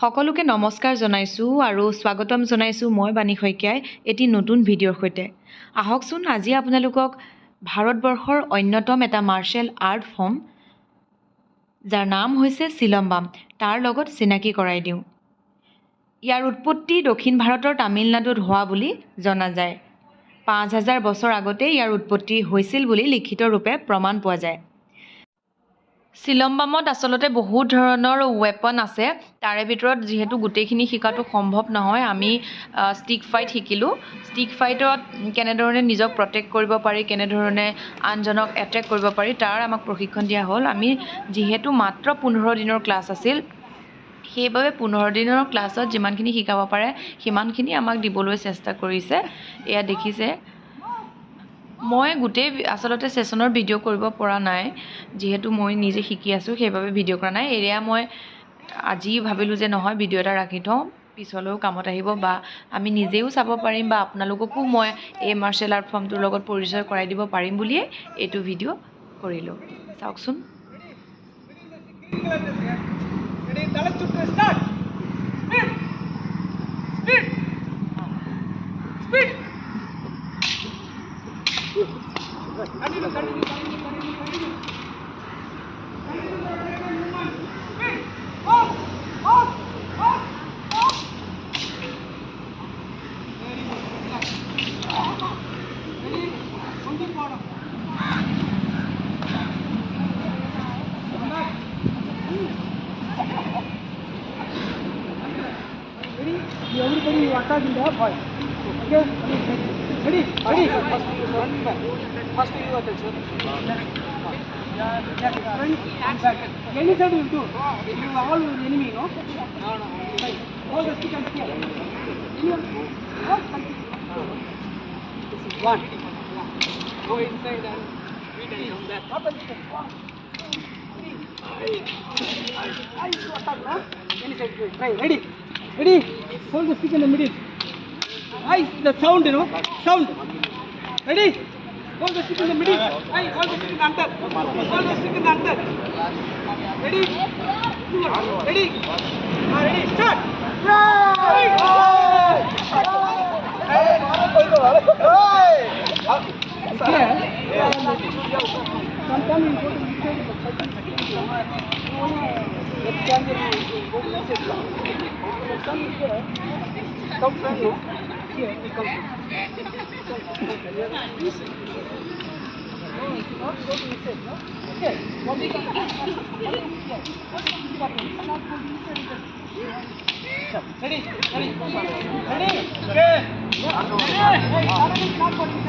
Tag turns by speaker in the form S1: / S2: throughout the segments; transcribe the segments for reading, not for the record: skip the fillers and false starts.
S1: সকলোকে নমস্কাৰ জনাইছোঁ আৰু স্বাগতম জনাইছোঁ মই বাণী শইকীয়াই এটি নতুন ভিডিঅ'ৰ সৈতে। আহকচোন আজি আপোনালোকক ভাৰতবৰ্ষৰ অন্যতম এটা মাৰ্শাল আৰ্ট ফৰ্ম যাৰ নাম হৈছে চিলম্বাম তাৰ লগত চিনাকি কৰাই দিওঁ। ইয়াৰ উৎপত্তি দক্ষিণ ভাৰতৰ তামিলনাডুত হোৱা বুলি জনা যায়। 5000 বছৰ আগতে ইয়াৰ উৎপত্তি হৈছিল বুলি লিখিত ৰূপে প্ৰমাণ পোৱা যায়। চিলম্বামত আচলতে বহুত ধৰণৰ ৱেপন আছে। তাৰে ভিতৰত যেহেতু গোটেইখিনি শিকাটো সম্ভৱ নহয়, আমি ষ্টিক ফাইট শিকিলোঁ। ষ্টিক ফাইটত কেনেধৰণে নিজক প্ৰটেক্ট কৰিব পাৰি, কেনেধৰণে আনজনক এটেক কৰিব পাৰি তাৰ আমাক প্ৰশিক্ষণ দিয়া হ'ল। আমি যিহেতু মাত্ৰ 15 দিনৰ ক্লাছ আছিল, সেইবাবে 15 দিনৰ ক্লাছত যিমানখিনি শিকাব পাৰে সিমানখিনি আমাক দিবলৈ চেষ্টা কৰিছে। এয়া দেখিছে, মই গোটেই আচলতে ছেশ্যনৰ ভিডিঅ' কৰিব পৰা নাই, যিহেতু মই নিজে শিকি আছোঁ সেইবাবে ভিডিঅ' কৰা নাই। এয়া মই আজি ভাবিলোঁ যে নহয়, ভিডিঅ' এটা ৰাখি থওঁ, পিছলৈও কামত আহিব বা আমি নিজেও চাব পাৰিম বা আপোনালোককো মই এই মাৰ্শাল আৰ্ট ফৰ্মটোৰ লগত পৰিচয় কৰাই দিব পাৰিম বুলিয়ে এইটো ভিডিঅ' কৰিলোঁ। চাওকচোন।
S2: Everybody you attack in the fight. Okay? Ready? Ready? First you attack, sir. Back. Any side you do. You all enemy, no? No. All the stick and spear. One. Go inside and beat and come back. Up and step. 1, 2, 3. I attack, huh? Any side you try. Ready? Ready? Hold the stick in the middle. Eyes, the sound, you know. Sound. Ready? Hold the stick in the middle. Hey, hold the stick in the under. Hold the stick in the under. Ready? Ready? Ready? Start. Hey! Sometimes you go to come from here. Here we come. No, it's not go to inside, no? Okay. What we can ready? Ready? Ready? Okay.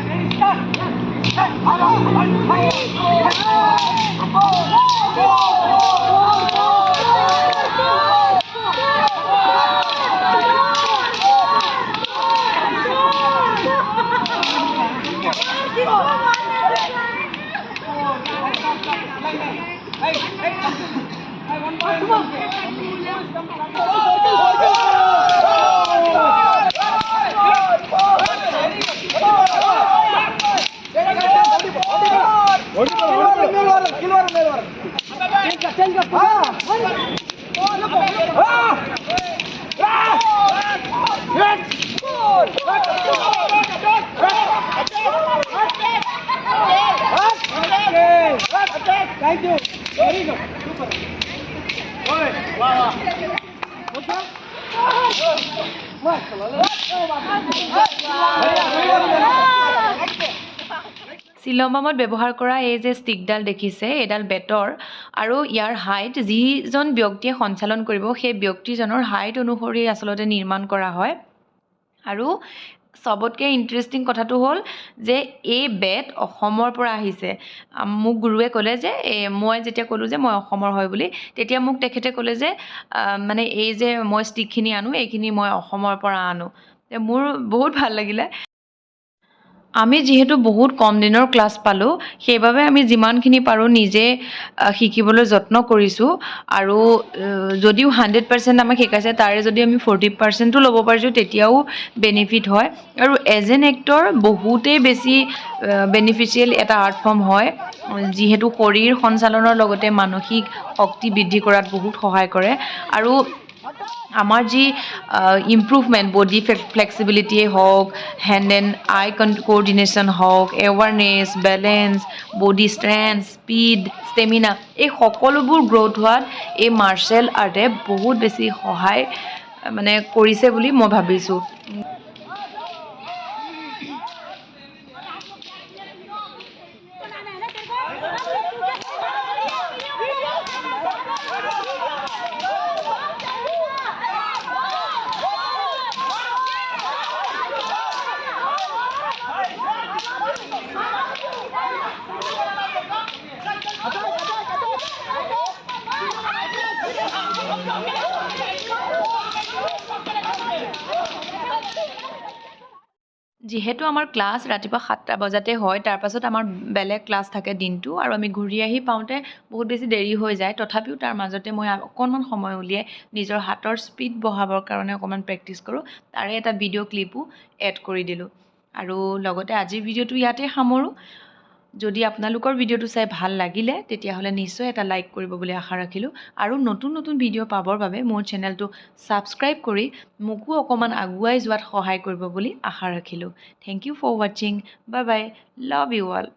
S2: Ready? Start. Thank you. Very good. Super. Wow. What's that?
S1: চিলম্বামত ব্যৱহাৰ কৰা এই যে ষ্টিকডাল দেখিছে, এইডাল বেটৰ আৰু ইয়াৰ height যিজন ব্যক্তিয়ে সঞ্চালন কৰিব সেই ব্যক্তিজনৰ হাইট অনুসৰি আচলতে নিৰ্মাণ কৰা হয়। আৰু সবতকৈ ইণ্টাৰেষ্টিং কথাটো হ'ল যে এই বেট অসমৰ পৰা আহিছে। মোক গুৰুৱে ক'লে যে মই যেতিয়া ক'লোঁ যে মই অসমৰ হয় বুলি, তেতিয়া মোক তেখেতে ক'লে যে মানে এই যে মই ষ্টিকখিনি আনো এইখিনি মই অসমৰ পৰা আনো। মোৰ বহুত ভাল লাগিলে। আমি যিহেতু বহুত কম দিনৰ ক্লাছ পালোঁ, সেইবাবে আমি যিমানখিনি পাৰোঁ নিজে শিকিবলৈ যত্ন কৰিছোঁ। আৰু যদিও 100% আমাক শিকাইছে, তাৰে যদি আমি 40%ও ল'ব পাৰিছোঁ তেতিয়াও বেনিফিট হয়। আৰু এজ এন এক্টৰ বহুতেই বেছি বেনিফিচিয়েল এটা আৰ্ট ফৰ্ম হয়, যিহেতু শৰীৰ সঞ্চালনৰ লগতে মানসিক শক্তি বৃদ্ধি কৰাত বহুত সহায় কৰে। আৰু আমাৰ যি ইম্প্ৰুভমেণ্ট বডি ফ্লেক্সিবিলিটিয়ে হওক, হেণ্ড এণ্ড আই কোঅৰ্ডিনেশ্যন হওক, awareness, balance, body strength, speed, stamina, এই সকলোবোৰ গ্ৰ'থ হোৱাত এই মাৰ্চেল আৰ্টে বহুত বেছি সহায় মানে কৰিছে বুলি মই ভাবিছোঁ। যিহেতু আমাৰ ক্লাছ ৰাতিপুৱা 7টা বজাতে হয়, তাৰপাছত আমাৰ বেলেগ ক্লাছ থাকে দিনটো, আৰু আমি ঘূৰি আহি পাওঁতে বহুত বেছি দেৰি হৈ যায়। তথাপিও তাৰ মাজতে মই অকণমান সময় উলিয়াই নিজৰ হাতৰ স্পীড বঢ়াবৰ কাৰণে অকণমান প্ৰেক্টিছ কৰোঁ। তাৰে এটা ভিডিঅ' ক্লিপো এড কৰি দিলোঁ। আৰু লগতে আজিৰ ভিডিঅ'টো ইয়াতে সামৰোঁ। যদি আপোনালোকৰ ভিডিঅ'টো চাই ভাল লাগিলে তেতিয়াহ'লে নিশ্চয় এটা লাইক কৰিব বুলি আশা ৰাখিলোঁ। আৰু নতুন নতুন ভিডিঅ' পাবৰ বাবে মোৰ চেনেলটো ছাবস্ক্ৰাইব কৰি মোকো অকণমান আগুৱাই যোৱাত সহায় কৰিব বুলি আশা ৰাখিলোঁ। থেংক ইউ ফৰ ৱাচিং। Bye bye. Love you all.